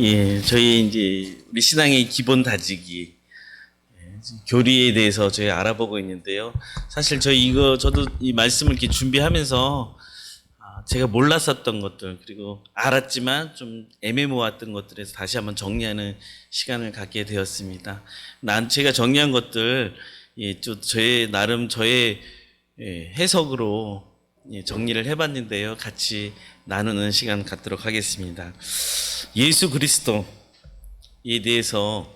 예, 저희 이제 우리 신앙의 기본 다지기 교리에 대해서 저희 알아보고 있는데요. 사실 저도 이 말씀을 이렇게 준비하면서 제가 몰랐었던 것들 그리고 알았지만 좀 애매모호했던 것들에서 다시 한번 정리하는 시간을 갖게 되었습니다. 제가 정리한 것들 저의 해석으로 정리를 해봤는데요. 같이 나누는 시간 갖도록 하겠습니다. 예수 그리스도에 대해서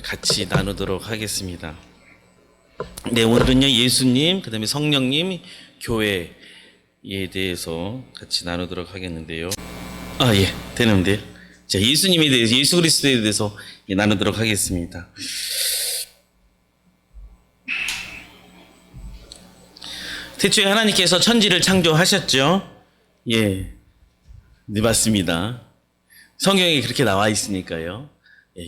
같이 나누도록 하겠습니다. 네, 오늘은요 예수님, 그다음에 성령님, 교회에 대해서 같이 나누도록 하겠는데요. 예, 되는데요. 자, 예수님에 대해서, 예수 그리스도에 대해서 나누도록 하겠습니다. 태초에 하나님께서 천지를 창조하셨죠. 예, 네, 맞습니다. 성경에 그렇게 나와 있으니까요.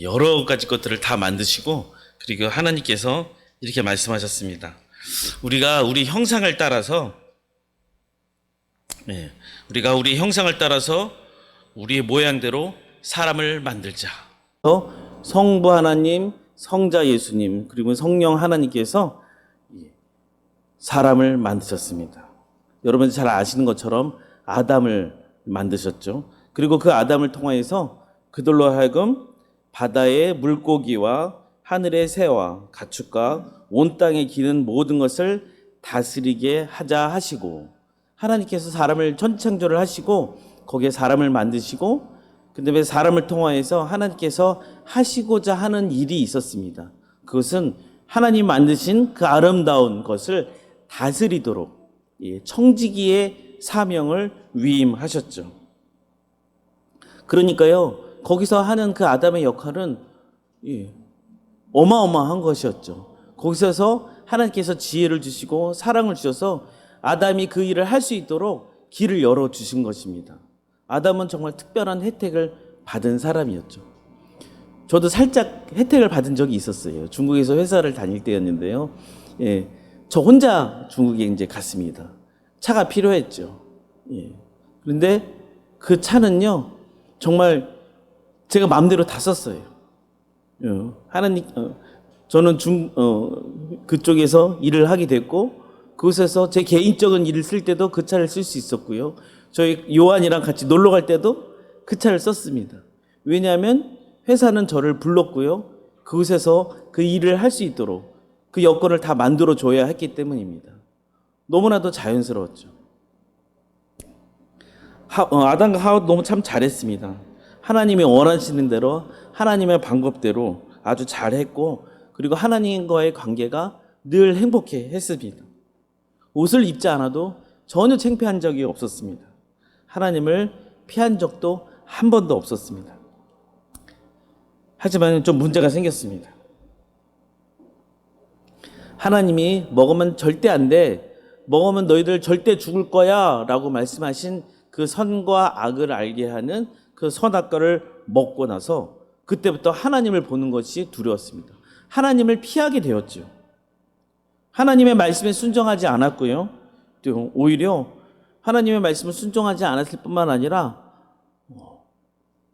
여러 가지 것들을 다 만드시고, 그리고 하나님께서 이렇게 말씀하셨습니다. 우리가 우리 형상을 따라서 우리의 모양대로 사람을 만들자. 성부 하나님, 성자 예수님, 그리고 성령 하나님께서 사람을 만드셨습니다. 여러분 잘 아시는 것처럼 아담을 만드셨죠. 그리고 그 아담을 통하여서 그들로 하여금 바다의 물고기와 하늘의 새와 가축과 온 땅에 기는 모든 것을 다스리게 하자 하시고, 하나님께서 사람을 천지창조를 하시고 거기에 사람을 만드시고, 그다음에 사람을 통하여서 하나님께서 하시고자 하는 일이 있었습니다. 그것은 하나님 만드신 그 아름다운 것을 다스리도록 청지기의 사명을 위임하셨죠. 그러니까요, 거기서 하는 그 아담의 역할은 어마어마한 것이었죠. 거기서 하나님께서 지혜를 주시고 사랑을 주셔서 아담이 그 일을 할 수 있도록 길을 열어주신 것입니다. 아담은 정말 특별한 혜택을 받은 사람이었죠. 저도 살짝 혜택을 받은 적이 있었어요. 중국에서 회사를 다닐 때였는데요. 저 혼자 중국에 이제 갔습니다. 차가 필요했죠. 그런데 그 차는요, 정말 제가 마음대로 다 썼어요. 저는 그쪽에서 일을 하게 됐고, 그곳에서 제 개인적인 일을 쓸 때도 그 차를 쓸 수 있었고요. 저희 요한이랑 같이 놀러 갈 때도 그 차를 썼습니다. 왜냐하면 회사는 저를 불렀고요. 그곳에서 그 일을 할 수 있도록 그 여건을 다 만들어 줘야 했기 때문입니다. 너무나도 자연스러웠죠. 아담과 하와도 너무 참 잘했습니다. 하나님이 원하시는 대로, 하나님의 방법대로 아주 잘했고, 그리고 하나님과의 관계가 늘 행복해 했습니다. 옷을 입지 않아도 전혀 창피한 적이 없었습니다. 하나님을 피한 적도 한 번도 없었습니다. 하지만 좀 문제가 생겼습니다. 하나님이 먹으면 절대 안 돼, 먹으면 너희들 절대 죽을 거야 라고 말씀하신 그 선과 악을 알게 하는 그 선악과를 먹고 나서 그때부터 하나님을 보는 것이 두려웠습니다. 하나님을 피하게 되었죠. 하나님의 말씀에 순종하지 않았고요. 또 오히려 하나님의 말씀을 순종하지 않았을 뿐만 아니라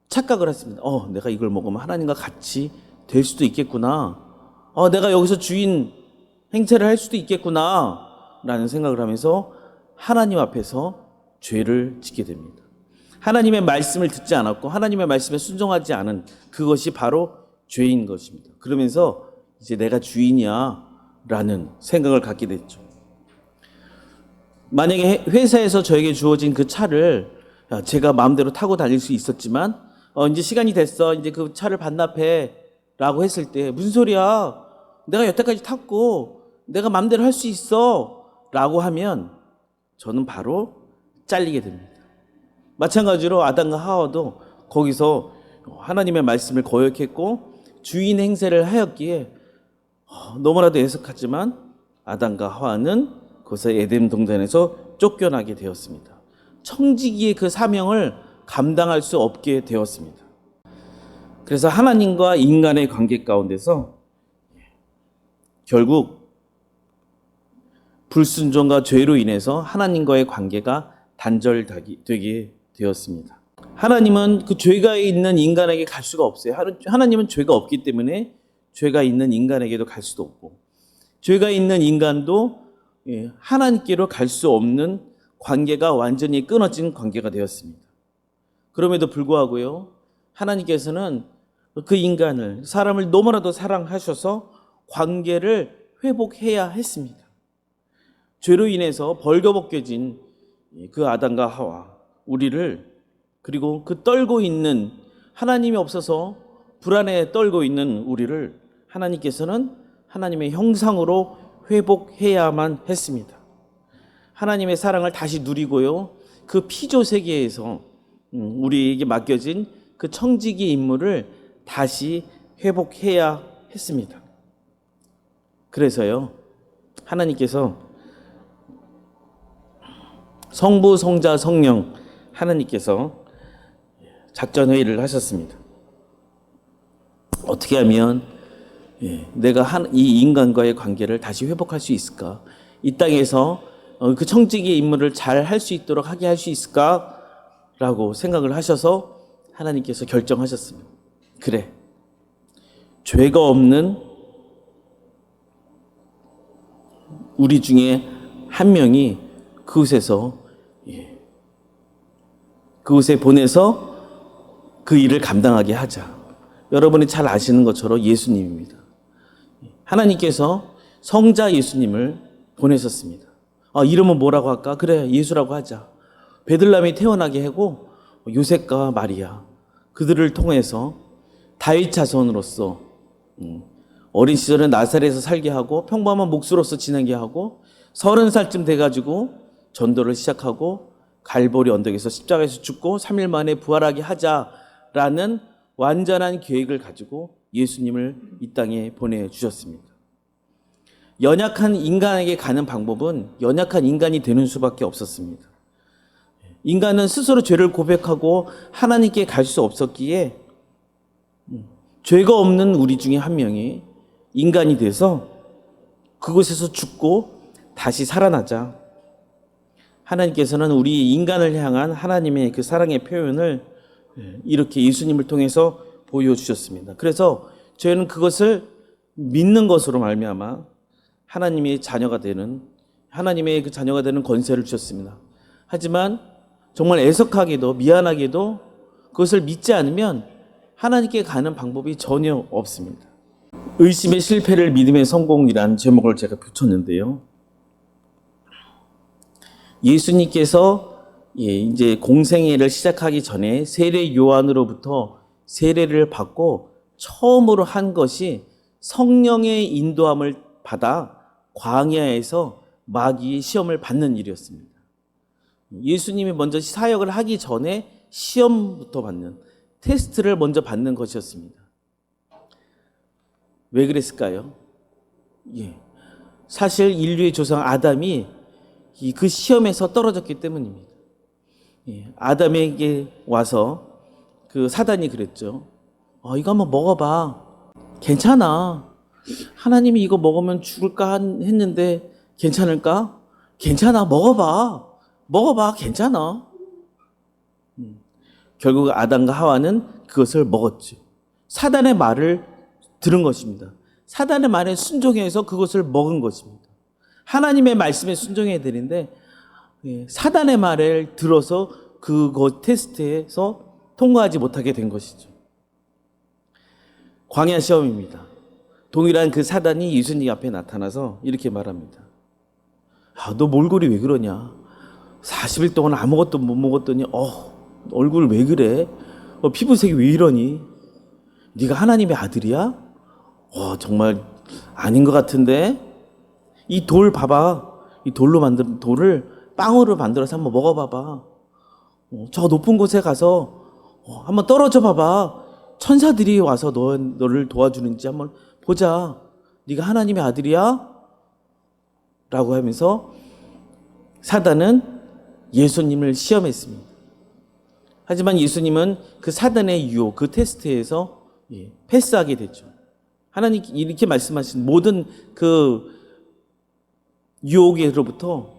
착각을 했습니다. 내가 이걸 먹으면 하나님과 같이 될 수도 있겠구나. 내가 여기서 주인 행세를 할 수도 있겠구나 라는 생각을 하면서 하나님 앞에서 죄를 짓게 됩니다. 하나님의 말씀을 듣지 않았고 하나님의 말씀에 순종하지 않은 그것이 바로 죄인 것입니다. 그러면서 이제 내가 주인이야 라는 생각을 갖게 됐죠. 만약에 회사에서 저에게 주어진 그 차를 제가 마음대로 타고 다닐 수 있었지만 이제 시간이 됐어, 이제 그 차를 반납해 라고 했을 때, 무슨 소리야, 내가 여태까지 탔고 내가 마음대로 할 수 있어 라고 하면 저는 바로 잘리게 됩니다. 마찬가지로 아담과 하와도 거기서 하나님의 말씀을 거역했고 주인 행세를 하였기에 너무나도 애석하지만 아담과 하와는 거기서 에덴 동산에서 쫓겨나게 되었습니다. 청지기의 그 사명을 감당할 수 없게 되었습니다. 그래서 하나님과 인간의 관계 가운데서 결국 불순종과 죄로 인해서 하나님과의 관계가 단절되게 되었습니다. 하나님은 그 죄가 있는 인간에게 갈 수가 없어요. 하나님은 죄가 없기 때문에 죄가 있는 인간에게도 갈 수도 없고, 죄가 있는 인간도 하나님께로 갈 수 없는 관계가 완전히 끊어진 관계가 되었습니다. 그럼에도 불구하고요, 하나님께서는 그 인간을, 사람을 너무나도 사랑하셔서 관계를 회복해야 했습니다. 죄로 인해서 벌거벗겨진 그 아담과 하와, 우리를, 그리고 그 떨고 있는, 하나님이 없어서 불안에 떨고 있는 우리를 하나님께서는 하나님의 형상으로 회복해야만 했습니다. 하나님의 사랑을 다시 누리고요, 그 피조 세계에서 우리에게 맡겨진 그 청지기 임무를 다시 회복해야 했습니다. 그래서요, 하나님께서 성부, 성자, 성령, 하나님께서 작전회의를 하셨습니다. 어떻게 하면 내가 이 인간과의 관계를 다시 회복할 수 있을까? 이 땅에서 그 청지기의 임무를 잘 할 수 있도록 하게 할 수 있을까? 라고 생각을 하셔서 하나님께서 결정하셨습니다. 그래, 죄가 없는 우리 중에 한 명이 그곳에 보내서 그 일을 감당하게 하자. 여러분이 잘 아시는 것처럼 예수님입니다. 하나님께서 성자 예수님을 보내셨습니다. 이름은 뭐라고 할까? 그래, 예수라고 하자. 베들레헴에 태어나게 하고 요셉과 마리아, 그들을 통해서 다윗 자손으로서 어린 시절에 나사렛에서 살게 하고 평범한 목수로서 지내게 하고 30살쯤 돼가지고 전도를 시작하고 갈보리 언덕에서 십자가에서 죽고 3일 만에 부활하게 하자라는 완전한 계획을 가지고 예수님을 이 땅에 보내주셨습니다. 연약한 인간에게 가는 방법은 연약한 인간이 되는 수밖에 없었습니다. 인간은 스스로 죄를 고백하고 하나님께 갈 수 없었기에 죄가 없는 우리 중에 한 명이 인간이 돼서 그곳에서 죽고 다시 살아나자. 하나님께서는 우리 인간을 향한 하나님의 그 사랑의 표현을 이렇게 예수님을 통해서 보여주셨습니다. 그래서 저희는 그것을 믿는 것으로 말미암아 하나님의 자녀가 되는, 하나님의 그 자녀가 되는 권세를 주셨습니다. 하지만 정말 애석하게도 미안하게도 그것을 믿지 않으면 하나님께 가는 방법이 전혀 없습니다. 의심의 실패를 믿음의 성공이라는 제목을 제가 붙였는데요. 예수님께서 이제 공생애를 시작하기 전에 세례 요한으로부터 세례를 받고 처음으로 한 것이 성령의 인도함을 받아 광야에서 마귀의 시험을 받는 일이었습니다. 예수님이 먼저 사역을 하기 전에 시험부터 받는, 테스트를 먼저 받는 것이었습니다. 왜 그랬을까요? 사실 인류의 조상 아담이 그 시험에서 떨어졌기 때문입니다. 아담에게 와서 그 사단이 그랬죠. 이거 한번 먹어봐. 괜찮아. 하나님이 이거 먹으면 죽을까 했는데 괜찮을까? 괜찮아. 먹어봐. 괜찮아. 결국 아담과 하와는 그것을 먹었죠. 사단의 말을 들은 것입니다. 사단의 말에 순종해서 그것을 먹은 것입니다. 하나님의 말씀에 순종해야 되는데 사단의 말을 들어서 그것 테스트에서 통과하지 못하게 된 것이죠. 광야 시험입니다. 동일한 그 사단이 예수님 앞에 나타나서 이렇게 말합니다. 너 몰골이 왜 그러냐? 40일 동안 아무것도 못 먹었더니 얼굴 왜 그래? 피부색이 왜 이러니? 네가 하나님의 아들이야? 정말 아닌 것 같은데? 이 돌 봐봐. 이 돌로 만든 돌을 빵으로 만들어서 한번 먹어봐봐. 저 높은 곳에 가서 한번 떨어져 봐봐. 천사들이 와서 너를 도와주는지 한번 보자. 네가 하나님의 아들이야? 라고 하면서 사단은 예수님을 시험했습니다. 하지만 예수님은 그 사단의 유혹, 그 테스트에서 패스하게 됐죠. 하나님 이렇게 말씀하신 모든 그 유혹으로부터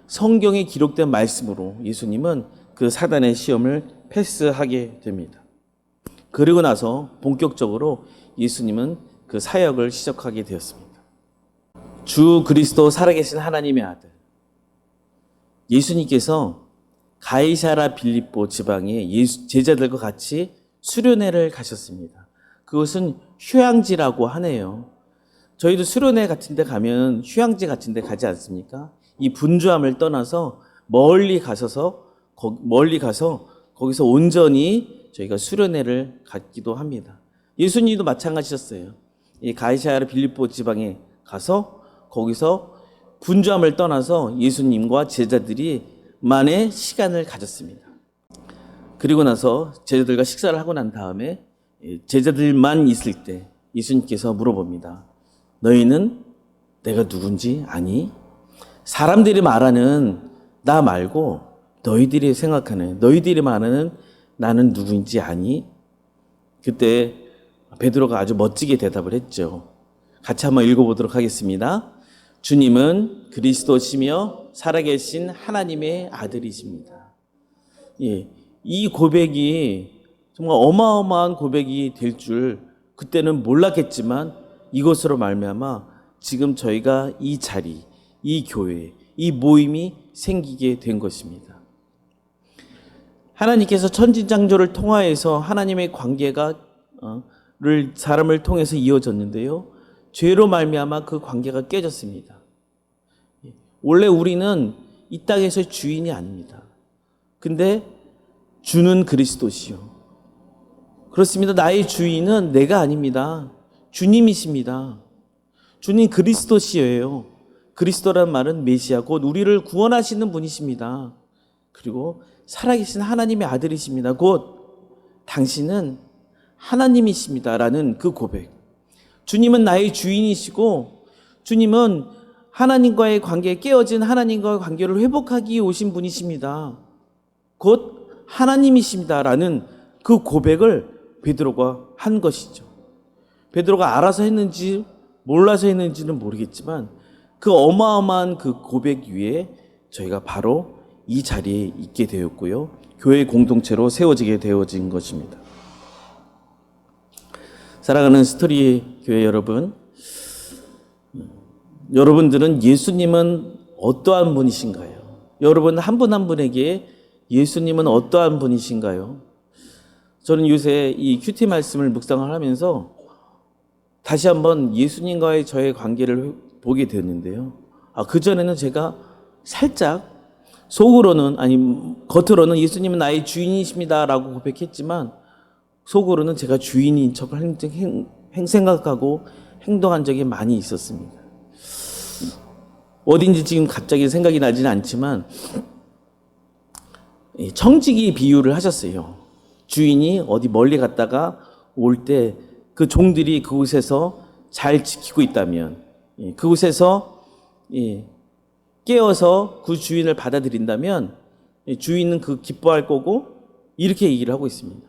성경에 기록된 말씀으로 예수님은 그 사단의 시험을 패스하게 됩니다. 그리고 나서 본격적으로 예수님은 그 사역을 시작하게 되었습니다. 주 그리스도 살아계신 하나님의 아들 예수님께서 가이사라 빌립보 지방에 제자들과 같이 수련회를 가셨습니다. 그것은 휴양지라고 하네요. 저희도 수련회 같은 데 가면 휴양지 같은 데 가지 않습니까? 이 분주함을 떠나서 멀리 가서 거기서 온전히 저희가 수련회를 갖기도 합니다. 예수님도 마찬가지셨어요. 이 가이사라 빌립보 지방에 가서 거기서 분주함을 떠나서 예수님과 제자들이 만의 시간을 가졌습니다. 그리고 나서 제자들과 식사를 하고 난 다음에 제자들만 있을 때 예수님께서 물어봅니다. 너희는 내가 누군지 아니? 사람들이 말하는 나 말고 너희들이 생각하는, 너희들이 말하는 나는 누구인지 아니? 그때 베드로가 아주 멋지게 대답을 했죠. 같이 한번 읽어보도록 하겠습니다. 주님은 그리스도시며 살아계신 하나님의 아들이십니다. 예, 이 고백이 정말 어마어마한 고백이 될 줄 그때는 몰랐겠지만 이것으로 말미암아 지금 저희가 이 자리, 이 교회, 이 모임이 생기게 된 것입니다. 하나님께서 천지창조를 통하여서 하나님의 관계가 사람을 통해서 이어졌는데요. 죄로 말미암아 그 관계가 깨졌습니다. 원래 우리는 이 땅에서의 주인이 아닙니다. 근데 주는 그리스도시요. 그렇습니다. 나의 주인은 내가 아닙니다. 주님이십니다. 주님 그리스도시예요. 그리스도란 말은 메시아 곧 우리를 구원하시는 분이십니다. 그리고 살아계신 하나님의 아들이십니다. 곧 당신은 하나님이십니다라는 그 고백. 주님은 나의 주인이시고 주님은 하나님과의 관계에 깨어진 하나님과의 관계를 회복하기 위해 오신 분이십니다. 곧 하나님이십니다라는 그 고백을 베드로가 한 것이죠. 베드로가 알아서 했는지 몰라서 했는지는 모르겠지만 그 어마어마한 그 고백 위에 저희가 바로 이 자리에 있게 되었고요. 교회 공동체로 세워지게 되어진 것입니다. 사랑하는 스토리 교회 여러분, 여러분들은 예수님은 어떠한 분이신가요? 여러분 한 분 한 분에게 예수님은 어떠한 분이신가요? 저는 요새 이 큐티 말씀을 묵상을 하면서 다시 한번 예수님과의 저의 관계를 보게 되었는데요. 그전에는 제가 살짝 속으로는, 겉으로는 예수님은 나의 주인이십니다라고 고백했지만 속으로는 제가 주인인 척을 생각하고 행동한 적이 많이 있었습니다. 어딘지 지금 갑자기 생각이 나지는 않지만 청지기 비유를 하셨어요. 주인이 어디 멀리 갔다가 올 때 그 종들이 그곳에서 잘 지키고 있다면, 그곳에서 깨어서 그 주인을 받아들인다면 주인은 그 기뻐할 거고 이렇게 얘기를 하고 있습니다.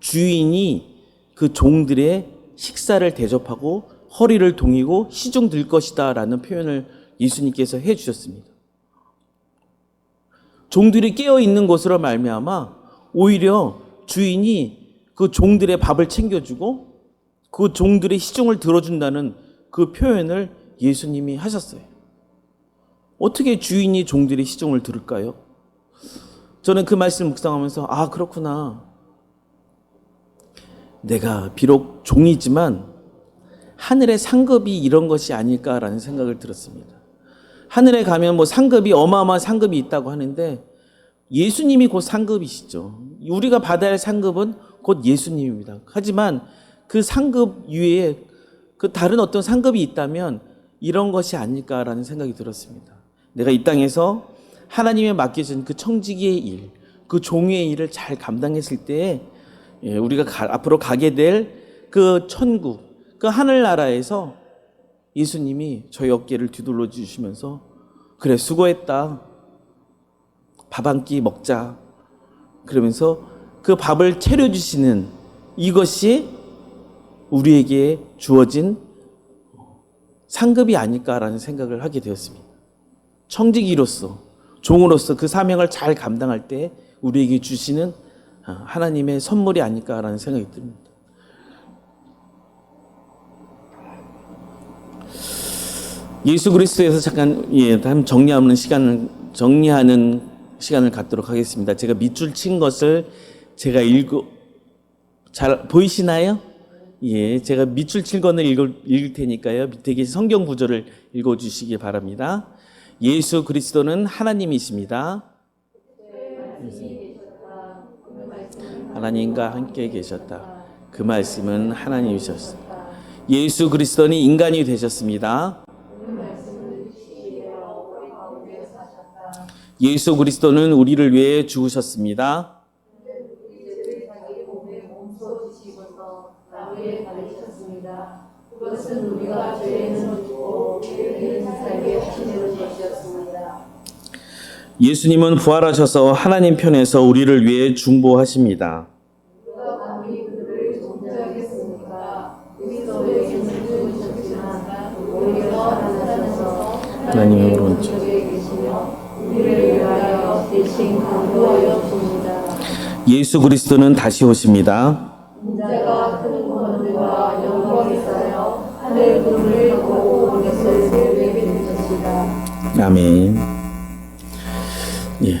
주인이 그 종들의 식사를 대접하고 허리를 동이고 시중 들 것이다 라는 표현을 예수님께서 해주셨습니다. 종들이 깨어있는 것으로 말미암아 오히려 주인이 그 종들의 밥을 챙겨주고 그 종들의 시중을 들어준다는 그 표현을 예수님이 하셨어요. 어떻게 주인이 종들의 시중을 들을까요? 저는 그 말씀을 묵상하면서 그렇구나. 내가 비록 종이지만 하늘의 상급이 이런 것이 아닐까라는 생각을 들었습니다. 하늘에 가면 상급이 어마어마한 상급이 있다고 하는데 예수님이 곧 상급이시죠. 우리가 받아야 할 상급은 곧 예수님입니다. 하지만 그 상급 위에 그 다른 어떤 상급이 있다면 이런 것이 아닐까라는 생각이 들었습니다. 내가 이 땅에서 하나님의 맡겨진 그 청지기의 일, 그 종의 일을 잘 감당했을 때 우리가 앞으로 가게 될 그 천국, 그 하늘나라에서 예수님이 저희 어깨를 뒤돌려 주시면서 그래 수고했다. 밥 한 끼 먹자. 그러면서 그 밥을 차려주시는 이것이 우리에게 주어진 상급이 아닐까라는 생각을 하게 되었습니다. 청지기로서, 종으로서 그 사명을 잘 감당할 때 우리에게 주시는 하나님의 선물이 아닐까라는 생각이 듭니다. 예수 그리스도에서 잠깐 정리하는 시간을 갖도록 하겠습니다. 제가 밑줄 친 것을 제가 잘 보이시나요? 예, 제가 밑줄 친 것을 읽을 테니까요. 밑에 계신 성경 구절을 읽어주시기 바랍니다. 예수 그리스도는 하나님이십니다. 하나님과 함께 계셨다. 그 말씀은 하나님이셨습니다. 예수 그리스도는 인간이 되셨습니다. 예수 그리스도는 우리를 위해 죽으셨습니다. 그것은 우리가 죄에는 죽고 죄에는 살게 하시는 것이었습니다. 예수님은 부활하셔서 하나님 편에서 우리를 위해 중보하십니다. 누가 감히 그를 정죄하겠습니까? 그리스도에게는 죽으셨지만 오히려 하나님께서 하나님의 오른쪽에 계시며 우리를 위하여 대신 간구하여 줍니다. 예수 그리스도는 다시 오십니다. 인자가 큰 권능과 영광이 쌓여 하늘 문을 보고 오늘을 세우게 될 것이다. 아멘. 예.